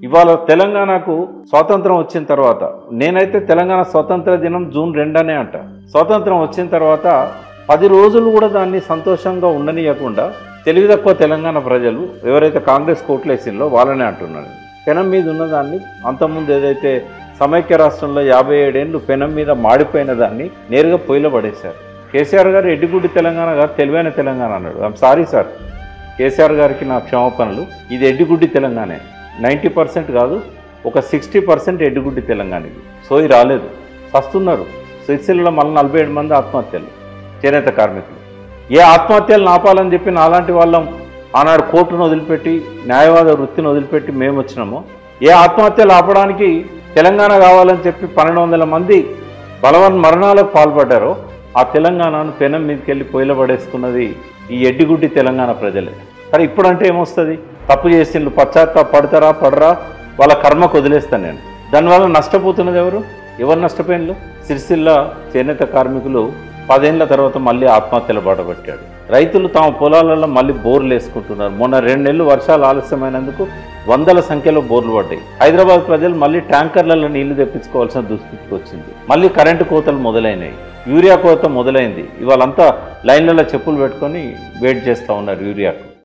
ఇవాళ తెలంగాణకు స్వాతంత్రం వచ్చిన తర్వాత నేనైతే తెలంగాణ స్వాతంత్ర దినం జూన్ 2 అనే అంట. స్వాతంత్రం వచ్చిన తర్వాత 10 రోజులు కూడా దాన్ని సంతోషంగా ఉండనీయకుండా తెలివి తక్కువ తెలంగాణ ప్రజలు ఎవరైతే కాంగ్రెస్ కోట్లేసిందో వాళ్ళనే అంటున్నారు. పెనం మీద ఉన్నదాన్ని అంతకుముందు ఏదైతే సమైక్య రాష్ట్రంలో 57 ఏళ్ళు పెనం మీద మాడిపోయిన దాన్ని నేరుగా పొయ్యిలో పడేశారు. కేసీఆర్ గారు ఎడ్డిగుడ్డి తెలంగాణ గారు తెలివైన తెలంగాణ అన్నాడు. ఐఎమ్ సారీ సార్, కేసీఆర్ గారికి నా క్షమాపణలు. ఇది ఎడ్డిగుడ్డి తెలంగాణే, 90% కాదు, ఒక 60% ఎడ్డిగుడ్డి తెలంగాణ. సోయి రాలేదు, వస్తున్నారు. సిరిసిల్లలో మళ్ళీ 47 మంది ఆత్మహత్యలు, చేనేత కార్మికులు. ఏ ఆత్మహత్యలు ఆపాలని చెప్పి నాలాంటి వాళ్ళం ఆనాడు కోర్టును వదిలిపెట్టి న్యాయవాద వృత్తిని వదిలిపెట్టి మేము వచ్చినామో, ఏ ఆత్మహత్యలు ఆపడానికి తెలంగాణ కావాలని చెప్పి 1200 మంది బలవన్ మరణాలకు పాల్పడ్డారో ఆ తెలంగాణను పెనం మీదకి వెళ్ళి పొయ్యిలో పడేసుకున్నది ఈ ఎడ్డిగుడ్డి తెలంగాణ ప్రజలే. సరే, ఇప్పుడంటే ఏమొస్తుంది? తప్పు చేసిండ్రు, పడతారా పడరా, వాళ్ళ కర్మకు వదిలేస్తాను నేను. దానివల్ల నష్టపోతున్నది ఎవరు నష్టపోయినలు? సిరిసిల్ల చేనేత కార్మికులు 10 ఏళ్ల తర్వాత మళ్ళీ ఆత్మహత్యలు బాటపట్టాడు. రైతులు తమ పొలాలలో మళ్ళీ బోర్లు వేసుకుంటున్నారు. మొన్న 2 నెలలు వర్షాలు ఆలస్యమైనందుకు వందల సంఖ్యలో బోర్లు పడ్డాయి. హైదరాబాద్ ప్రజలు మళ్ళీ ట్యాంకర్లలో నీళ్లు తెప్పించుకోవాల్సిన దుస్థితికి వచ్చింది. మళ్ళీ కరెంటు కోతలు మొదలైనవి, యూరియా కోత మొదలైంది. ఇవాళంతా లైన్లలో చెప్పులు పెట్టుకొని వెయిట్ చేస్తూ ఉన్నారు యూరియాకు.